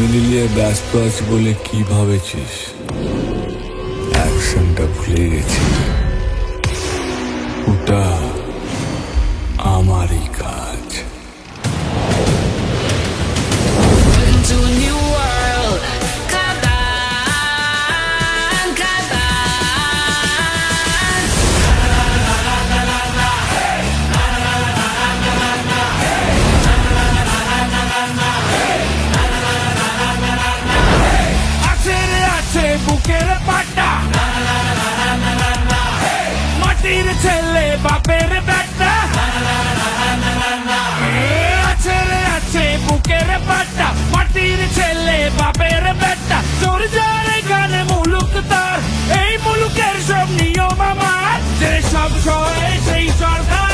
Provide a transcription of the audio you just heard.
Family নিয়ে ব্যস্ত আছি বলে কি ভাবেছিস? অ্যাকশনটা ভুলে গেছি। ওটা আমারই কাজ। To a new world, Kaban, Kaban. আছে বুকের পাটা, মাটির ছেলে বাপের বেটা। আছে বুকের পাটা, মাটির ছেলে বাপের বেটা। চোর যার গানে মুলুক তার, এই মুলুকের সব নিয়ম আমার। যে সব সয় সেই সরকার।